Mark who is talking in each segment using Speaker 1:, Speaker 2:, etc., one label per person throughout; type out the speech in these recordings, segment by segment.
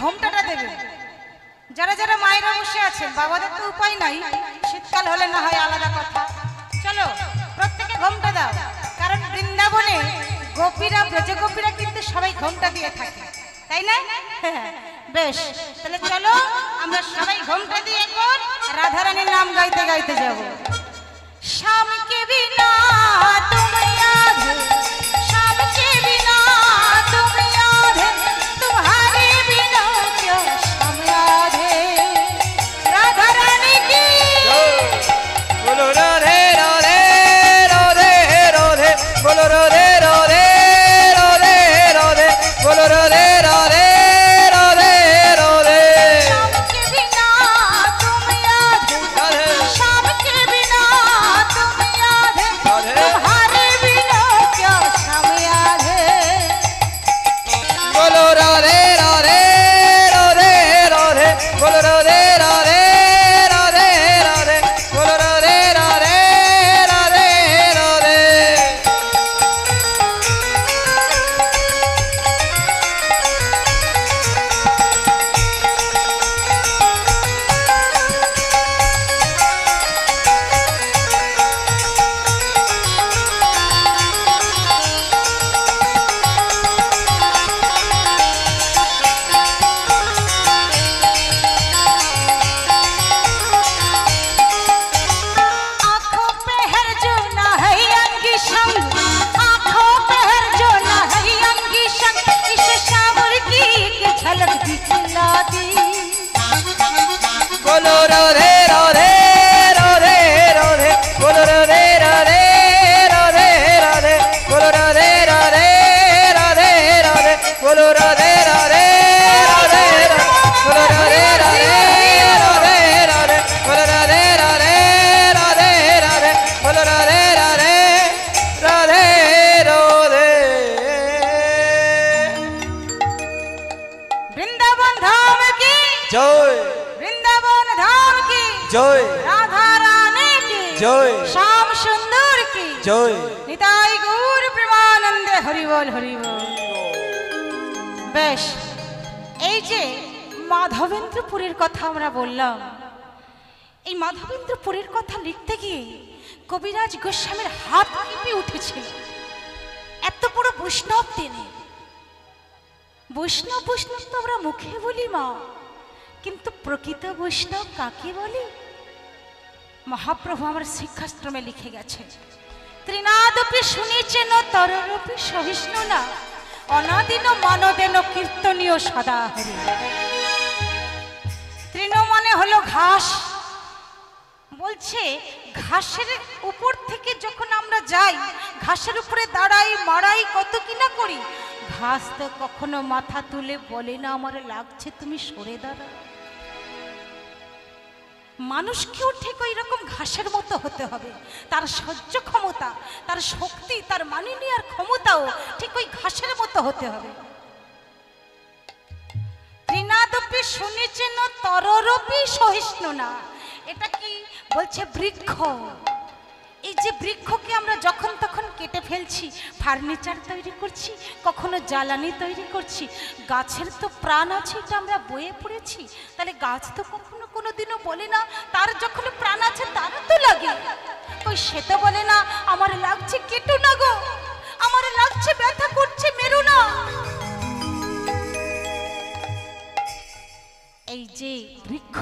Speaker 1: ঘোমটাটা দেবে। যারা যারা মায়েরা বসে আছেন, বাবাদের তো উপায় নাই, শীতকাল হলে না হয় আলাদা কথা। চলো প্রত্যেকে ঘোমটা দাও, কারণ বৃন্দাবনে গোপীরা, ব্রজ গোপীরা কিন্তু সবাই ঘোমটা দিয়ে থাকে, তাই না? বেশ, তাহলে চলো আমরা সবাই ঘোমটা দিয়ে এখন রাধারানীর নাম গাইতে গাইতে যাব। शाम के बिना तुम याद, शाम के बिना तुम याद, तुम्हारे बिना क्या शाम याद है। राधा रानी की
Speaker 2: बोलो राधे राधे राधे राधे, बोलो राधे राधे राधे राधे, बोलो राधे राधे राधे राधे।
Speaker 1: शाम के बिना तुम याद, शाम के बिना तुम याद, तुम्हारे बिना क्या शाम याद है।
Speaker 2: बोलो राधे राधे राधे राधे, बोलो राधे राधे राधे राधे, बोलो राधे राधे राधे राधे।
Speaker 1: आँखों पे है जो ना है अंगी संग, आँखों पे है जो ना है अंगी संग, इस शावर की एक झलक दिखला दी।
Speaker 2: बोलो राधे राधे राधे राधे, बोलो राधे राधे राधे राधे, बोलो राधे राधे राधे राधे, बोलो राधे राधे राधे राधे, बोलो राधे राधे राधे राधे, बोलो राधे राधे राधे राधे, बोलो राधे राधे राधे राधे।
Speaker 1: वृंदावन धाम की
Speaker 2: जय
Speaker 1: वृंदावन धाम की
Speaker 2: जय
Speaker 1: राधा रानी की
Speaker 2: जय
Speaker 1: श्याम सुंदर की
Speaker 2: जय।
Speaker 1: নিতাই গৌর প্রেমানন্দে হরি বল হরি বল। বেশ, এই যে মাধবেন্দ্রপুরীর কথা আমরা বললাম, এই মাধবেন্দ্রপুরীর কথা লিখতে গিয়ে কবিরাজ গোস্বামীর হাত কেঁপে উঠেছিল। এত বড় বৈষ্ণব তিনি, বৈষ্ণব বৈষ্ণব তো আমরা মুখে বলি মা, কিন্তু প্রকৃত বৈষ্ণব কাকে বলে? মহাপ্রভু আমার শিক্ষাশ্রমে লিখে গেছে, ত্রিনাদপি শুনেছেন তররূপি সহিষ্ণু না, অনাদিন মানদেন কীর্তনীয় সদা হরি। তৃণ মানে হলো ঘাস, বলছে ঘাসের উপর থেকে যখন আমরা যাই, ঘাসের উপরে দাঁড়াই, মারাই, কত কিনা করি, ঘাস তো কখনো মাথা তুলে বলে না আমার লাগছে, তুমি সরে দাঁড়াও। মানুষকেও ঠিক ওই রকম ঘাসের মতো হতে হবে, তার সহ্য ক্ষমতা, তার শক্তি, তার মানিয়ে নেওয়ার ক্ষমতাও ঠিক ওই ঘাসের মতো হতে হবে। ত্রিনাদপি শুনেছেন তররূপি সহিষ্ণু না, এটা কি বলছে? বৃক্ষ। এই যে বৃক্ষকে আমরা যখন তখন কেটে ফেলছি, ফার্নিচার তৈরি করছি, কখনো জ্বালানি তৈরি করছি, গাছের তো প্রাণ আছে, এটা আমরা বয়ে পড়েছি। তাহলে গাছ তো কখনো কোনোদিনও বলে না তার যখন প্রাণ আছে তার তো লাগে, ওই সে তো বলে না আমার লাগছে কেটো না গো, আমার লাগছে ব্যথা করছে মেরো না। এই যে বৃক্ষ,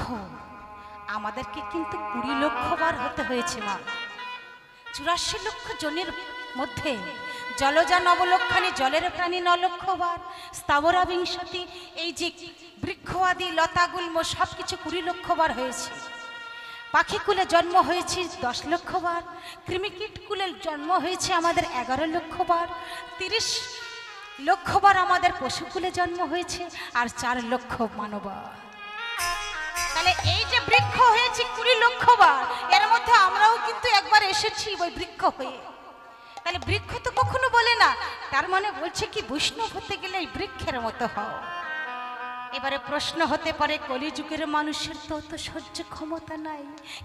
Speaker 1: আমাদেরকে কিন্তু 20 লক্ষ বার হতে হয়েছে মা। 84 লক্ষ জনের মধ্যে জলজা নবলক্ষানি, জলের প্রাণী 9 লক্ষ বার, স্থাবরা বিংশতি, এই যে বৃক্ষ আদি লতাগুল্ম সব কিছু 20 লক্ষ বার হয়েছে। পাখিকুলে জন্ম হয়েছে 10 লক্ষ বার, কৃমিকীটকুলে জন্ম হয়েছে আমাদের 11 লক্ষ বার, 30 লক্ষ বার আমাদের পশুকুলে জন্ম হয়েছে, আর 4 লক্ষ মানব। তাহলে এই যে বৃক্ষ হয়েছে 20 লক্ষ বার, এর মধ্যে আমরাও কিন্তু একবার এসেছি ওই বৃক্ষ হয়ে। তাহলে বৃক্ষ তো কখনো বলে না, তার মানে বলছে কি বৈষ্ণব হতে গেলে এই বৃক্ষের মতো হও। এবারে প্রশ্ন হতে পারে, কলিযুগের মানুষের তো অত সহ্য ক্ষমতা নাই,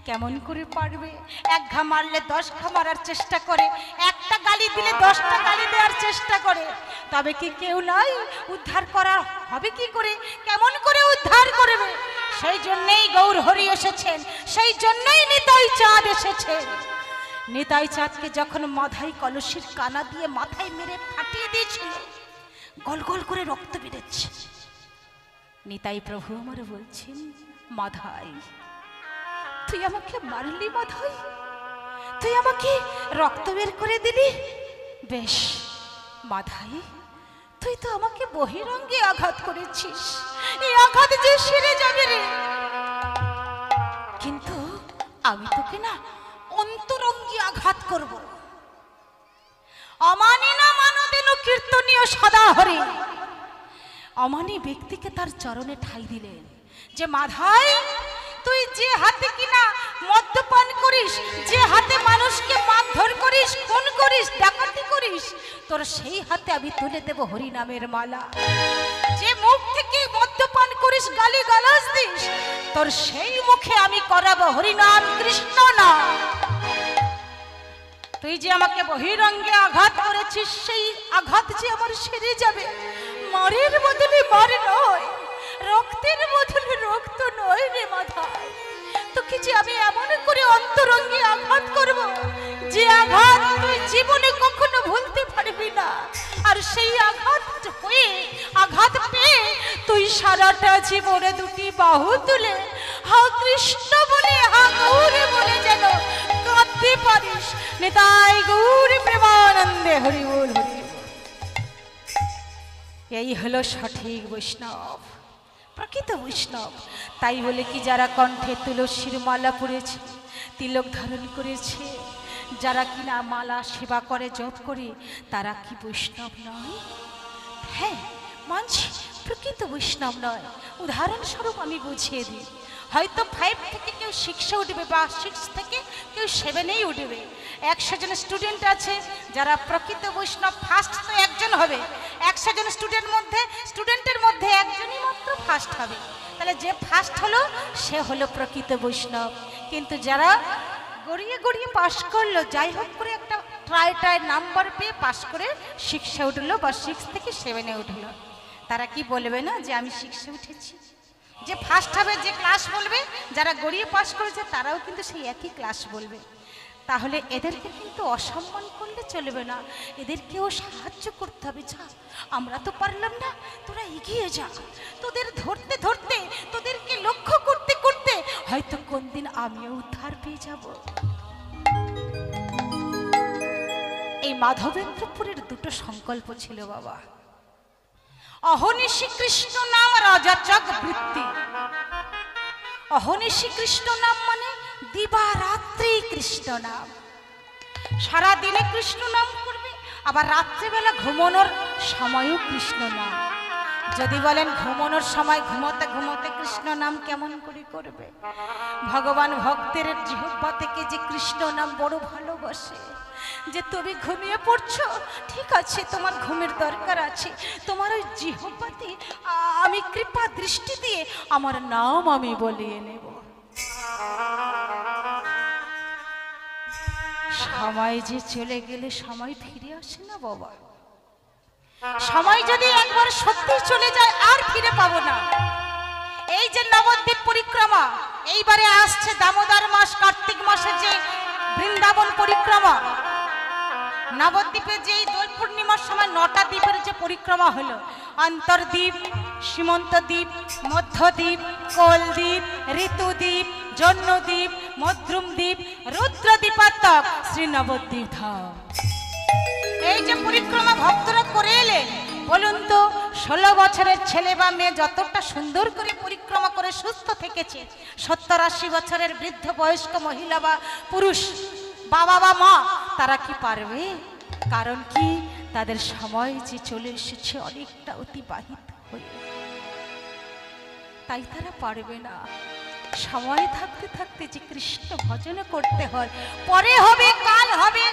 Speaker 1: কেমন করে পারবে? এক ঘা মারলে 10 ঘা মারার চেষ্টা করে, একটা গালি দিলে 10টা গালি দেওয়ার চেষ্টা করে, তবে কি কেউ নাই উদ্ধার করা হবে? কি করে, কেমন করে উদ্ধার করবে? সেই জন্যই গৌর হরি এসেছেন, সেই জন্যই নিতাই চাঁদ এসেছেন। নিতাই চাঁদকে যখন মাথায় কলসির কানা দিয়ে মাথায় মেরে ফাটিয়ে দিয়েছিল, গল গল করে রক্ত বেরোচ্ছে, নিতাই প্রভু আমার বলছেন, মাধাই তুই আমাকে মারলি, মাধাই তুই আমাকে রক্ত বের করে দিলি, বেশ মাধাই তুই তো আমাকে বহিরঙ্গে আঘাত করেছিস, এই আঘাত যে সেরে যাবে রে, কিন্তু আমি তোকে না অন্তরঙ্গে আঘাত করব। অমানি না মানদেন কীর্তনীয় সদা হরি, অমানি ব্যক্তিকে তার চরণে ঠাঁই দিলেন যে মাধাই তুই যে হাতে কিনা মদ্যপান করিস, যে হাতে মানুষকে মারধর করিস, খুন করিস, ডাকাতি করিস, তোর সেই হাতে আমি তুলে দেব হরি নামের মালা। যে মুখ থেকে মদ্যপান করিস, গালি গালাজ দিস, তোর সেই মুখে আমি করাবো হরি নাম, কৃষ্ণ নাম। তুই যে আমাকে বহিরঙ্গে আঘাত করেছিস, সেই আঘাত যে আমার সেরে যাবে, মারের বদলে মার নয়, রক্তের বদলে রক্ত নয় রে মাধাই, তোকে যে আমি এমন করে অন্তরঙ্গে আঘাত করব, যে আঘাত তুই জীবনে কখনো ভুলতে পারবি না। আর সেই আঘাত হয়ে, আঘাত পেয়ে তুই সারাটা জীবনে দুটি বাহু তুলে হা কৃষ্ণ বলে, হা গৌর বলে যেন কাঁদতে পারিস। নিতাই গৌর প্রেমানন্দে হরি বল, হরি বল। এই হলো সঠিক বৈষ্ণব, প্রকৃত বৈষ্ণব। তাই বলে কি যারা কণ্ঠে তুলসীর মালা পড়েছে, তিলক ধারণ করেছে, যারা কিনা মালা সেবা করে, জপ করে, তারা কি বৈষ্ণব নয়? হ্যাঁ মানছি, প্রকৃত বৈষ্ণব নয়। উদাহরণস্বরূপ আমি বুঝিয়ে দিই, হয়তো 5 থেকে কেউ 6-এ উঠবে, বা 6 থেকে কেউ 7-এই উঠবে। 100 জন স্টুডেন্ট আছে, যারা প্রকৃত বৈষ্ণব ফার্স্ট তো একজন হবে, 100 জন স্টুডেন্টের মধ্যে একজনই মাত্র ফার্স্ট হবে। তাহলে যে ফার্স্ট হলো সে হলো প্রকৃত বৈষ্ণব। কিন্তু যারা গড়িয়ে গড়িয়ে পাশ করলো, যাই হোক করে একটা ট্রাই নাম্বার পেয়ে পাশ করে 6-এ উঠলো, বা 6 থেকে 7-এ উঠলো, তারা কি বলবে না যে আমি 6-এ উঠেছি? যে ফার্স্ট হবে, যে ক্লাস বলবে, যারা গড়িয়ে পাস করেছে তারাও কিন্তু সেই একই ক্লাস বলবে। তাহলে এদেরকে কিন্তু অসম্মান করলে চলবে না, এদেরকেও সাহায্য করতে হবে। যা, আমরা তো পারলাম না, তোরা এগিয়ে যা, তোদের ধরতে ধরতে, তোদেরকে লক্ষ্য করতে করতে হয়তো কোন দিন আমিও উদ্ধার পেয়ে যাব। এই মাধবেন্দ্রপুরের দুটো সংকল্প ছিল বাবা, অহনিশি কৃষ্ণ নাম রাজাচক বৃত্তি। অহনিশি কৃষ্ণ নাম মানে দিবারাত্রি কৃষ্ণ নাম, সারাদিনে কৃষ্ণ নাম করবে, আবার রাত্রিবেলা ঘুমানোর সময়ও কৃষ্ণ নাম। যদি বলেন ঘুমানোর সময় ঘুমোতে ঘুমোতে কৃষ্ণ নাম কেমন করে করবে? ভগবান ভক্তের জিহ্বা থেকে যে কৃষ্ণ নাম বড় ভালোবাসে, যে তুমি ঘুমিয়ে পড়ছো, ঠিক আছে, তোমার ঘুমের দরকার আছে, তোমার ওই জিহ্বাতে আমি কৃপা দৃষ্টি দিয়ে আমার নাম আমি বলিয়ে নেব। সময় যে চলে গেলে সময় ফিরে আসে না বাবা, সময় যদি একবার সত্যি চলে যায় আর ফিরে পাবো না। এই যে নবদ্বীপ পরিক্রমা, এইবারে আসছে দামোদর মাস, কার্তিক মাসে যে বৃন্দাবন পরিক্রমা, নবদ্বীপে যে দোল পূর্ণিমার সময় 9টা দ্বীপের যে পরিক্রমা হলো, অন্তর্দ্বীপ, সীমন্তদ্বীপ, মধ্যদ্বীপ, কোলদ্বীপ, ঋতুদ্বীপ, জন্মদ্বীপ, মদ্রুমদ্বীপ, রুদ্রদ্বীপাত্মক শ্রী নবদ্বীপ ধাম। এই যে পরিক্রমা ভক্তরা করে এলেন, বলুন তো 16 বছরের ছেলে বা মেয়ে যতটা সুন্দর করে পরিক্রমা করে সুস্থ থেকেছে, 70-80 বছরের বৃদ্ধ বয়স্ক মহিলা বা পুরুষ, বাবা বা মা, তারা কি পারবে? কারণ কি, তাদের সময় যে চলে এসেছে অনেকটা অতিবাহিত হয়ে, তাই তারা পারবে না। সময় থাকতে থাকতে যে কৃষ্ণ ভজন করতে হয়, পরে হবে কাল হবে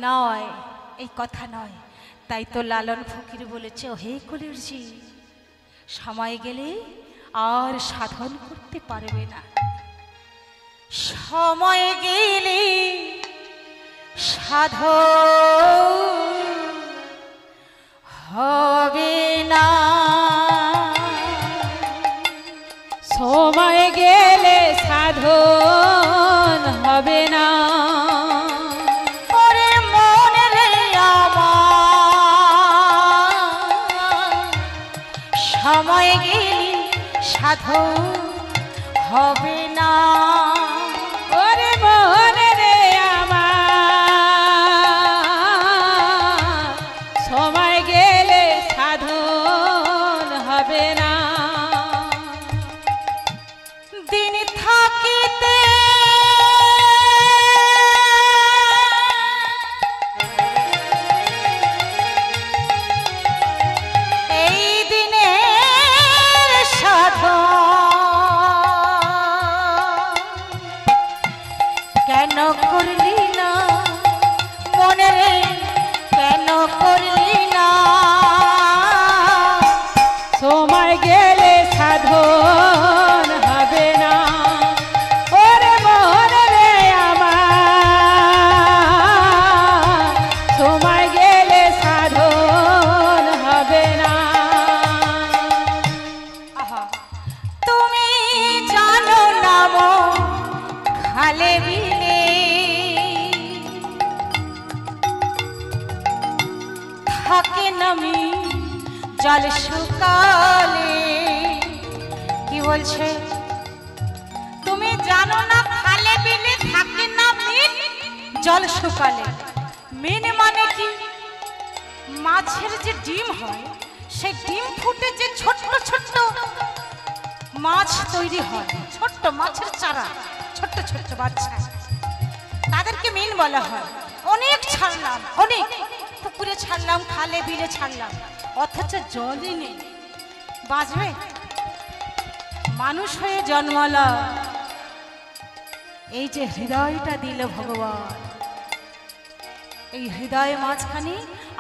Speaker 1: নয়, এই কথা নয়। তাই তো লালন ফকির বলেছে, হে কলির জি, সময় গেলে আর সাধন করতে পারবে না। সময় গেলে সাধন হবে না।
Speaker 3: সময় গেলে সাধন হবে না।
Speaker 1: ওরে মন রে আমার, সময় গেলে সাধন হবে না।
Speaker 3: ওরে মন রে আমার, সময় গেলে সাধন হবে না।
Speaker 1: দিন থাকিতে এই দিনের সাধন কেন করলি না মনে রে, কেন করলি না?
Speaker 3: সময় গেলে সাধন হবে না। ওরে মন রে আমার, সময় গেলে সাধন হবে না।
Speaker 1: আহা, তুমি জানো না মো খালে বিলে থাকে নামি জল শুকালে। কি বলছে? তুমি জানো না খালে বিলে থাকে না মিন জল শুকালে। মিন মানে কি? মাছের যে ডিম হয়, সেই ডিম ফুটে যে ছোট্ট ছোট্ট মাছ তৈরি হয়, ছোট্ট মাছের চারা, ছোট্ট ছোট্ট বাচ্চা, তাদেরকে মিন বলা হয়। অনেক ছাড়লাম, অনেক পুকুরে ছাড়লাম, খালে বিলে ছাড়লাম, অথচ জলই নেই। বাঁচবে? মানুষ হয়ে জন্মালাম, এই যে হৃদয়টা দিল ভগবান, এই হৃদয় মাঝখানে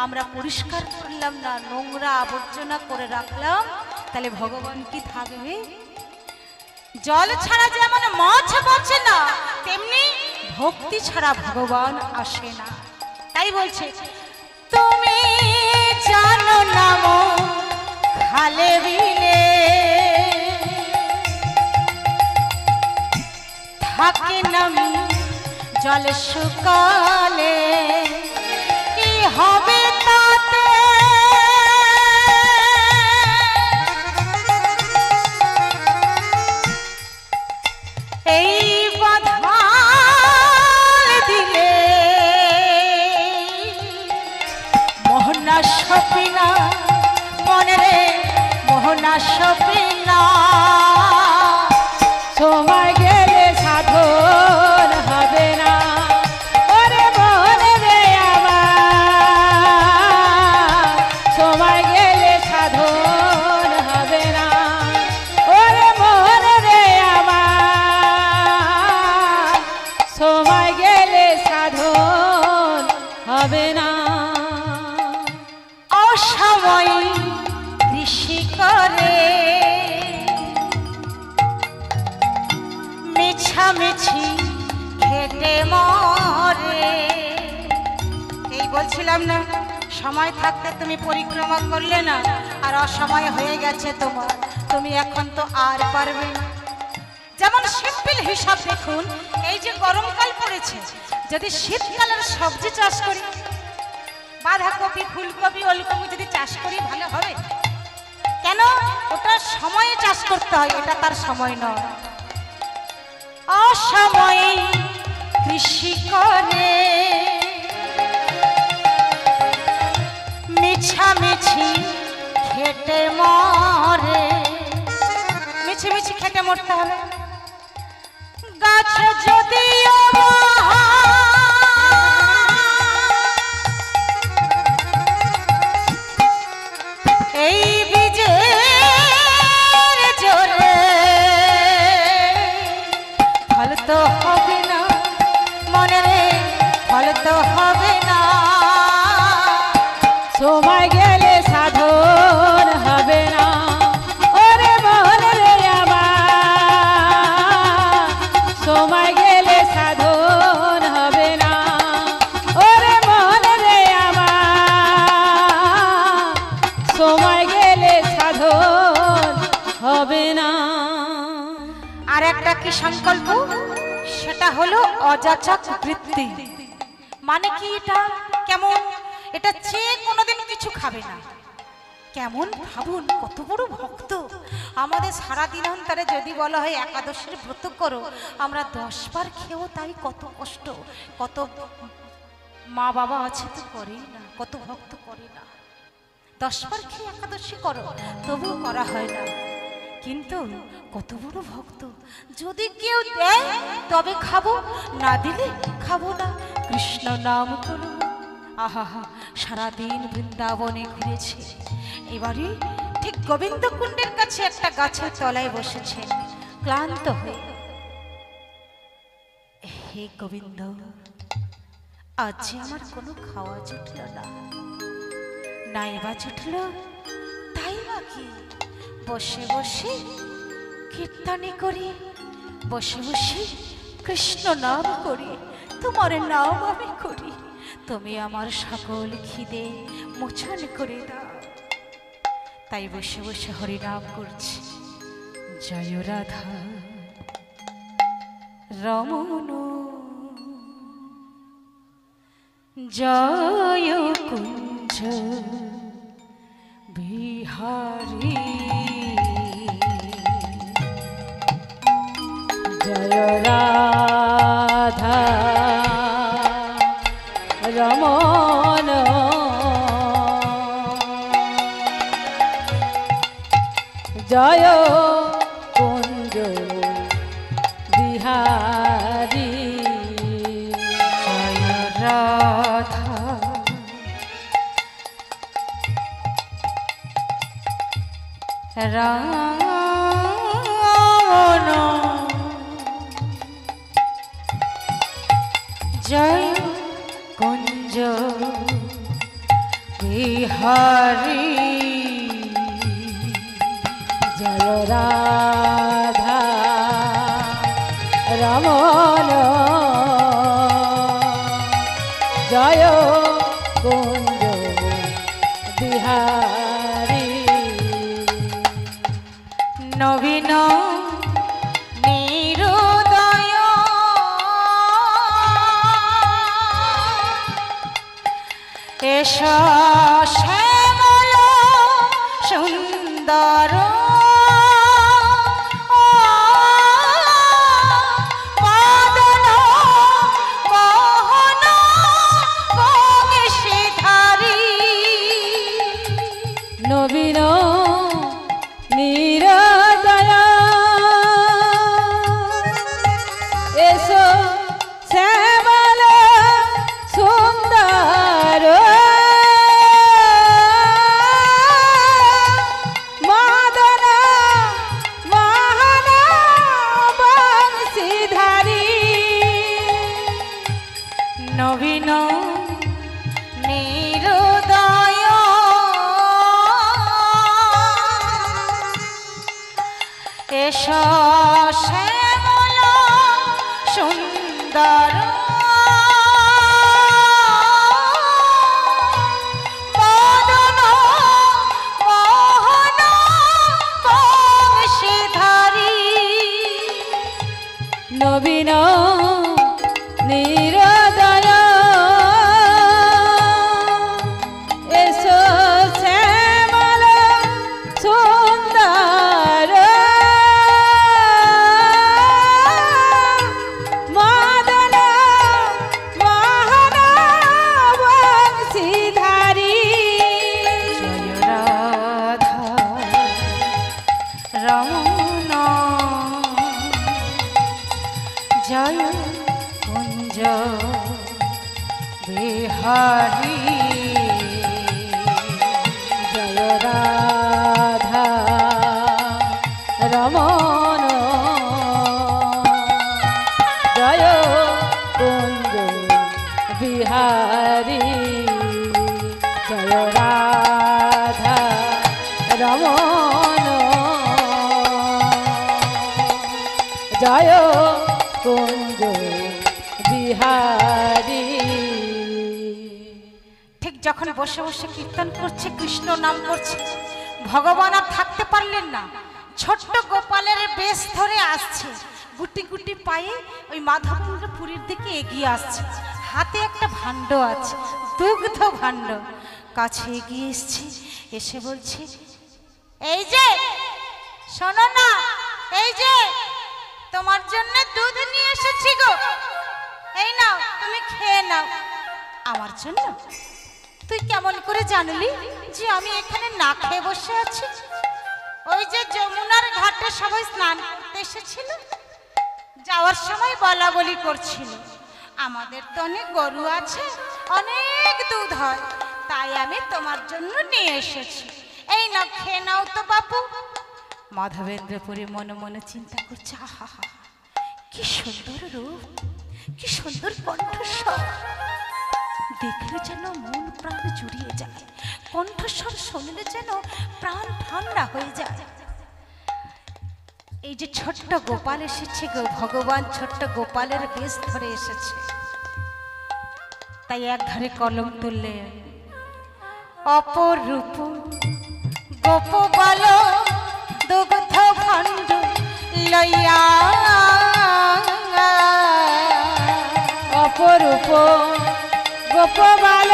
Speaker 1: আমরা পরিষ্কার করলাম না, নোংরা আবর্জনা করে রাখলাম, তাহলে ভগবান কি থাকবে? জল ছাড়া যেমন মাছ বাঁচে না, তেমনি ভক্তি ছাড়া ভগবান আসে না। তাই বলছে তুমি জানো না মো খালে বিলে থাকে নামি জল শুকালে। কি হবে তাতে? এই বাধাল দিলে মোহনা সপিনা মনে রে, মোহনা সপিনা।
Speaker 3: সময় গেলে সাধন হবে না। ওরে মন রে আমার, সময় গেলে সাধন হবে না। ওরে মন রে আমার, সময় গেলে সাধন হবে না।
Speaker 1: অসময় কৃষি করে মিছামিছি খেটে মরে। এই বলছিলাম না, সময় থাকতে তুমি পরিক্রমা করলে না, আর অসময় হয়ে গেছে তোমার, তুমি এখন তো আর পারবে না। যেমন সিম্পল হিসাব দেখুন, এই যে গরমকাল পড়েছে, যদি শীতকালের সবজি চাষ করি, বাঁধাকপি, ফুলকপি, ওলকপি যদি চাষ করি, ভালো হবে? কেন? ওটা সময়ে চাষ করতে হয়, এটা তার সময় নয়। অসময়ে কৃষি করে মিছামিছি খেটে মরে। মিছিমিছি খেটে মরতে হবে। গাছ যদিও এই বীজের জোরে ফল তো হবে না মনে রে, ফল তো হবে না।
Speaker 3: সময় গেলে সাধন হবে না। হবে না।
Speaker 1: আর একটা কি সংকল্প, সেটা হলো অযাচক বৃত্তি। মানে কি এটা? কেমন? এটা চেয়ে কোনোদিন কিছু খাবে না। কেমন ভাবুন, কত বড় ভক্ত। আমাদের সারা দিনান্তরে যদি বলা হয় একাদশীর ব্রত করো, আমরা 10 বার খেয়েও তাই কত কষ্ট। কত মা বাবা আছে তো করেই না, কত ভক্ত করে না। 10 বার খেয়ে একাদশী করো, তবুও করা হয় না। কিন্তু কত বড় ভক্ত, যদি কেউ দেয় তবে খাবো, না দিলে খাবো না। কৃষ্ণ নাম করো। আহা হা, সারাদিন বৃন্দাবনে ঘুরেছে, এবারে ঠিক গোবিন্দ কুণ্ডের কাছে একটা গাছের তলায় বসেছে ক্লান্ত হয়ে। হে গোবিন্দ, আজ যে আমার কোনো খাওয়া জুটল না, নাইবা জুটল তাই বা কি, বসে বসে কীর্তনে করি, বসে বসে কৃষ্ণ নাম করি, তোমার নাম আমি করি, তুমি আমার সকল খিদে মোচন করে দাও। তাই বসে বসে হরিনাম করছি। জয় রাধা রমণ, জয় কুঞ্জ বিহারী,
Speaker 3: জয় রাধা রমণ, জয় কুঞ্জ বিহারী,
Speaker 1: জয় রাধা রমণ, জয় কুঞ্জ বিহারী,
Speaker 3: জয় রাধা রমণ, জয় কুঞ্জ বিহারী,
Speaker 1: নবীন নিরুদয় এস শ্যামল সুন্দর মদন মোহন বংশীধারী,
Speaker 3: নবীন নিরদয় এসো শ্যামল সুন্দর মদন মোহন বংশীধারী,
Speaker 1: নবীন নিরুদয় এস শ্যামল সুন্দর মদন মোহন বংশীধারী,
Speaker 3: নবীন নিরদয় এসো শ্যামল সুন্দর মদন মোহন বংশীধারী,
Speaker 1: জয় রাধা রমণ, জয় কুঞ্জ বিহারী,
Speaker 3: জয় রাধা রমণ, জয় কুঞ্জ বিহারী, জয় রাধা রমণ, জয় কুঞ্জ বিহারী।
Speaker 1: ঠিক যখন বসে বসে কীর্তন করছে, কৃষ্ণ নাম করছে, ভগবান আর থাকতে পারলেন না, ছোট্ট গোপালের বেশ ধরে আসছে, গুটি গুটি পায়ে ওই মাধবেন্দ্র পুরীর দিকে এগিয়ে আসছে। হাতে একটা ভাণ্ড আছে, দুগ্ধ ভাণ্ড। কাছে এগিয়ে এসছে, এসে বলছে, এই যে শোনো না, এই যে তোমার জন্য দুধ নিয়ে এসেছি গো, এই নাও তুমি খেয়ে নাও। আমার জন্য? তুই কেমন করে জানলি যে আমি এখানে না খেয়ে বসে আছি? ওই যে যমুনার ঘাটে সবাই স্নান করতে এসেছিল, যাওয়ার সময় বলা বলি করছিল, আমাদের তো অনেক গরু আছে, অনেক দুধ হয়, তাই আমি তোমার জন্য নিয়ে এসেছি, এই নাও খেয়ে নাও তো বাপু। মাধবেন্দ্রপুরী মনে মনে চিন্তা করছে, আহা হা, কি সুন্দর রূপ, কি সুন্দর কণ্ঠস্বর, দেখলে যেন মন প্রাণ জুড়িয়ে যায়, কণ্ঠস্বর শুনলে যেন প্রাণ ঠান্ডা হয়ে যায়। এই যে ছোট্ট গোপাল এসেছে গো, ভগবান ছোট্ট গোপালের বেশ ধরে এসেছে, তাই এক ধারে কলম তুললে, অপরূপ গোপবাল দুগ্ধ ভাণ্ড লইয়া,
Speaker 3: অপরূপ গোপবাল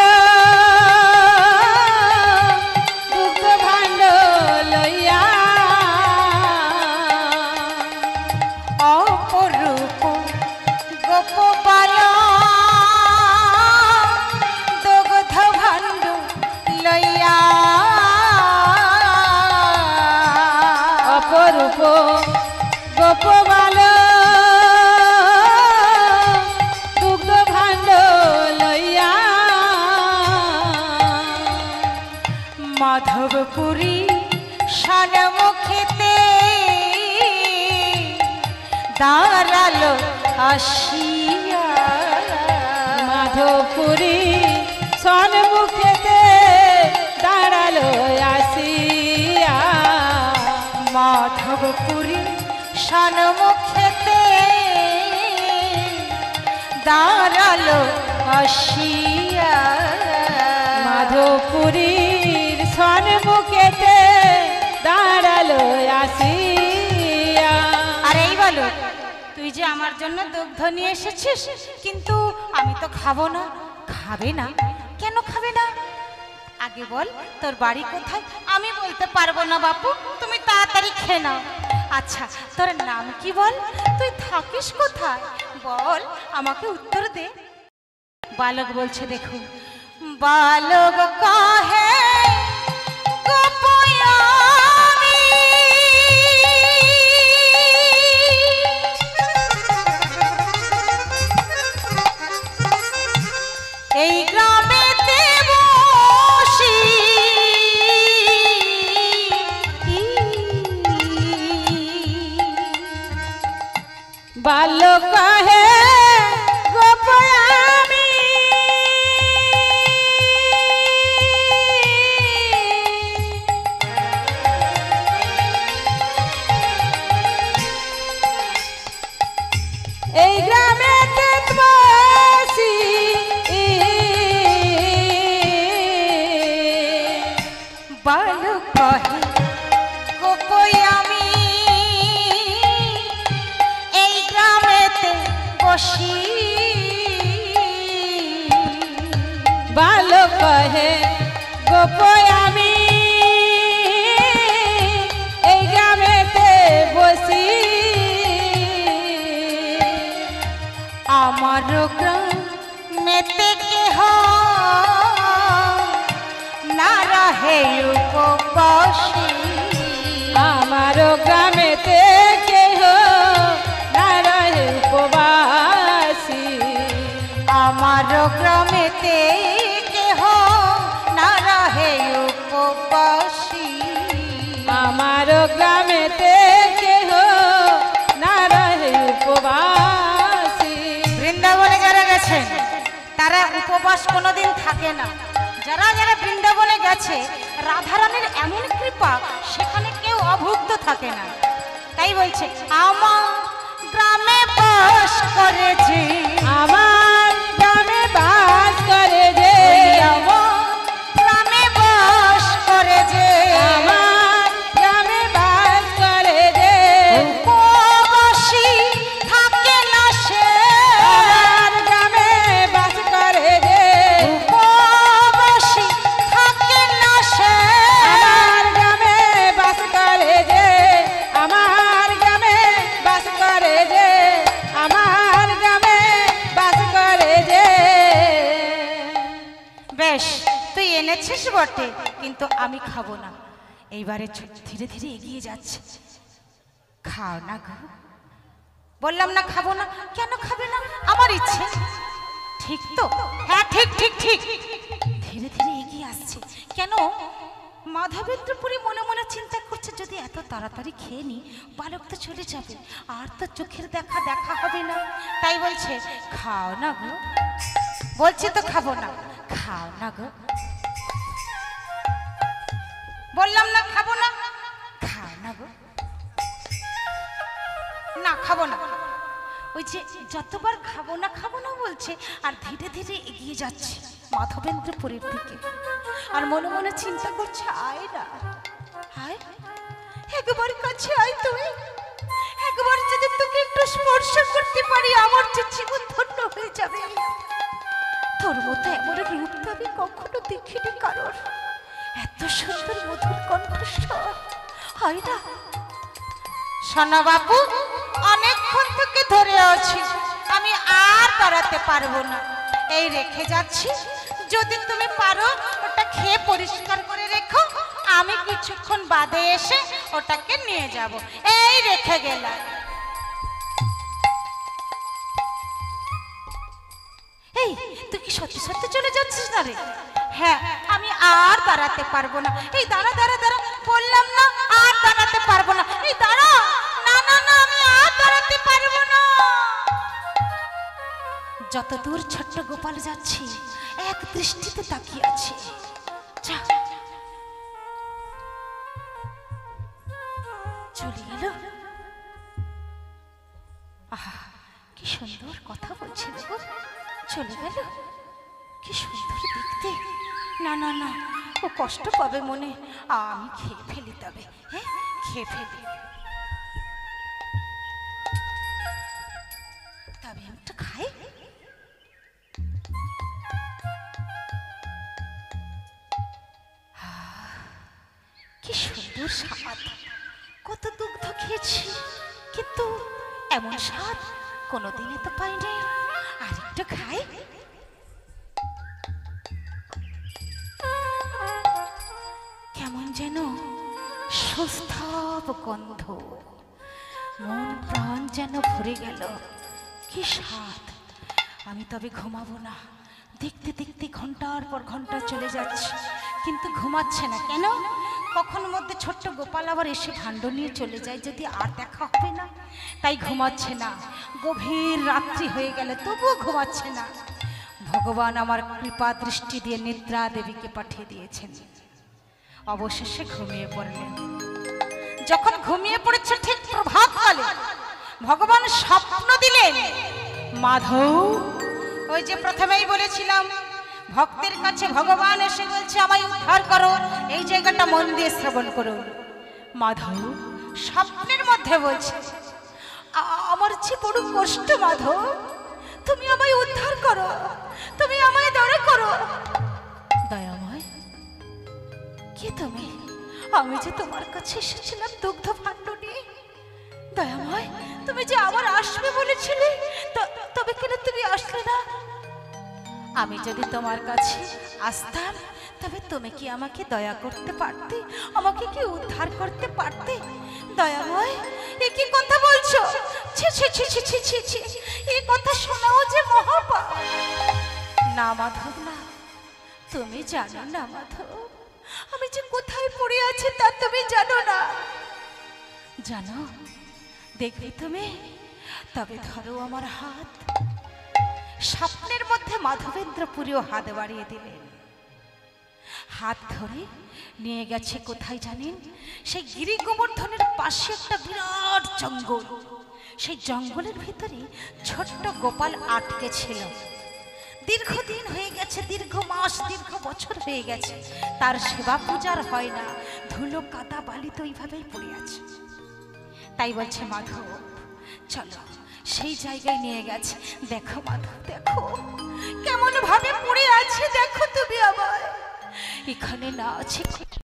Speaker 3: দুগ্ধ ভাণ্ড লইয়া,
Speaker 1: অপরূপ গোপবাল দুগ্ধ ভাণ্ড লইয়া,
Speaker 3: অপরূপ গোপবাল দুগ্ধ ভাণ্ড লইয়া,
Speaker 1: মাধবপুরী সন্মুখেতে দাঁড়ালো আসিয়া,
Speaker 3: মাধবপুরী সন্মুখেতে দাঁড়ালো আসিয়া,
Speaker 1: মাধবপুরী সন্মুখেতে দাঁড়ালো আসিয়া,
Speaker 3: মাধবপুরীর সন্মুখেতে দাঁড়ালো আসিয়া।
Speaker 1: আর এই বলো, তুই যে আমার জন্য দুগ্ধ নিয়ে এসেছিস, কিন্তু আমি তো খাবো না। খাবে না? কেন খাবে না? আগে বল তোর বাড়ি কোথায়? আমি বলতে পারবো না বাপু, তুমি তাড়াতাড়ি খেয়ে নাও। আচ্ছা তোর নাম কি বল? তুই থাকিস কোথায় বল, আমাকে উত্তর দে। বালক বলছে, দেখুন বালক কাহে গোপয়ামি, এই গ্রামেতে বসি
Speaker 3: বালক কাহে গোপয়ামি, এই গ্রামেতে বসি
Speaker 1: বালক কাহে গোপয়ামি, এই গ্রামেতে বসি,
Speaker 3: বালক কহে গোপয়ামি, এই গ্রামেতে বসি,
Speaker 1: আমার গ্রামেতে কেহ না রহে উপবাসী,
Speaker 3: আমার গ্রামেতে কেহ না রহে উপবাসী,
Speaker 1: আমার গ্রামেতে কেহ না রহে উপবাসী,
Speaker 3: আমার গ্রামেতে কেহ না রহে উপবাসী।
Speaker 1: বৃন্দাবনে যারা গেছেন তারা উপবাস কোনোদিন থাকে না। যারা যারা বৃন্দাবনে গেছে, রাধারানীর এমন কৃপা, সেখানে কেউ অভুক্ত থাকে না। তাই বলছে, আমার গ্রামে বাস করেছে,
Speaker 3: আমার গ্রামে বাস করে যে,
Speaker 1: আমার গ্রামে বাস করে যে,
Speaker 3: আমার গ্রামে বাস করে
Speaker 1: এনেছিস বটে, কিন্তু আমি খাবো না। এইবারে ধীরে ধীরে এগিয়ে যাচ্ছে। খাও না গো। বললাম না খাবো না। কেন খাবে না? আমার ইচ্ছে। ঠিক তো? হ্যাঁ ঠিক ঠিক ঠিক। ধীরে ধীরে এগিয়ে আসছে। কেন? মাধবেন্দ্রপুরী মনে মনে চিন্তা করছে, যদি এত তাড়াতাড়ি খেয়ে নি বালক তো চলে যাবে, আর তো চোখের দেখা দেখা হবে না। তাই বলছে খাও না গো। বলছি তো খাবো না। খাও না গো। বললাম না খাবো না। খাও না গো। না খাবো না। ওই যে যতবার খাবো না বলছে, আর ধীরে ধীরে এগিয়ে যাচ্ছে মাধবেন্দ্রপুরীর দিকে। আর মনে মনে চিন্তা করছে, আয় না আয়, একবার কাছে আয় তুমি। একবার যদি তোকে একটু স্পর্শ করতে পারি, আমার যে জীবন ধন্য হয়ে যাবে। তোর মতো এমন রূপ তো আমি কখনো দেখিনি কারোর। এত সুন্দর মধুর কণ্ঠস্বর। হয় না? শোনো বাবু, অনেকক্ষণ থেকে ধরে আছি, আমি আর দাঁড়াতে পারবো না। এই রেখে যাচ্ছি, যদি তুমি পারো ওটা খেয়ে পরিষ্কার করে রেখো, আমি কিছুক্ষণ বাদে এসে ওটাকে নিয়ে যাব। এই রেখে গেলাম। এই তুই কি সত্যি সত্যি চলে যাচ্ছিস না রে? হ্যাঁ, আমি আর দাঁড়াতে পারবো না। এই দাঁড়া দাঁড়া দাঁড়া, বললাম না আর দাঁড়াতে পারবো না। এই দাঁড়া। না না না, আমি আর দাঁড়াতে পারবো না। যত দূর ছোট্ট গোপাল যাচ্ছি, এক দৃষ্টিতে তাকিয়ে আছে। চলে গেল। আহা, কি সুন্দর কথা বলছিল গো। চলে গেল। কি সুন্দর দেখতে। না না না, ও কষ্ট পাবে মনে। আমি খেয়ে ফেলি তবে। হ্যাঁ, খেয়ে ফেলি। তবে একটা খাই। কি সুন্দর স্বাদ। কত দুগ্ধ খেয়েছি, কিন্তু এমন স্বাদ কোনোদিনই তো পাইনি। আরেকটু খাই। কেমন যেন সুস্থব গন্ধ, মন প্রাণ যেন ভরে গেল। কি স্বাদ। আমি তবে ঘুমাবো না। দেখতে দেখতে ঘন্টার পর ঘন্টা চলে যাচ্ছে, কিন্তু ঘুমাচ্ছে না। কেন? কখন মধ্যে ছোট্ট গোপাল আবার এসে ভাণ্ড নিয়ে চলে যায়, যদি আর দেখা হবে না। তাই ঘুমাচ্ছে না। গভীর রাত্রি হয়ে গেল, তবুও ঘুমাচ্ছে না। ভগবান আমার কৃপা দৃষ্টি দিয়ে নিদ্রা দেবীকে পাঠিয়ে দিয়েছেন। অবশেষে ঘুমিয়ে পড়লেন। যখন ঘুমিয়ে পড়েছে, ঠিক প্রভাতকালে ভগবান স্বপ্ন দিলেন। মাধব, ওই যে প্রথমেই বলেছিলাম, ভক্তের কাছে ভগবান এসে বলছে আমায় উদ্ধার করো। এই জায়গাটা মন দিয়ে শ্রবণ করো। মাধব স্বপ্নের মধ্যে বলছে, আমার যে বড় কষ্ট মাধব, তুমি আমায় উদ্ধার করো, তুমি আমায় দয়া করো। দয়াময়, কে তুমি? আমি যে তোমার কাছে এসেছিলাম দুগ্ধ ভাণ্ড নিয়ে। দয়াময়, তুমি যে আবার আসবে বলেছিলে, তবে কেন তুমি আসলে না? আমি যদি তোমার কাছে আসতাম, তবে তুমি কি আমাকে দয়া করতে পারতে? আমাকে কি উদ্ধার করতে পারতে? দয়াময়, এ কি কথা বলছো? ছি ছি ছি ছি ছি ছি ছি, এই কথা শোনাও যে মহাপাপ। না মাধব না, তুমি জানো না মাধব, আমি যে কোথায় পড়ে আছি তা তুমি জানো না। জানো, দেখবে তুমি? তবে ধরো আমার হাত। স্বপ্নের মধ্যে মাধবেন্দ্রপুরীও হাত বাড়িয়ে দিলেন। হাত ধরে নিয়ে গেছে কোথায় জানেন? সেই গিরি গোবর্ধনের পাশে একটা বিরাট জঙ্গল। সেই জঙ্গলের ভিতরে ছোট্ট গোপাল আটকে ছিল। দীর্ঘদিন হয়ে গেছে, দীর্ঘ মাস, দীর্ঘ বছর হয়ে গেছে, তার সেবা পূজার হয় না। ধুলো কাদা বালি তো এইভাবেই পড়ে আছে। তাই বলছে মাধব, চলো সেই জায়গায় নিয়ে গেছে। দেখো মাধব, দেখো কেমন ভাবে পড়ে আছে, দেখো তুমি আবার। এখানে না আছে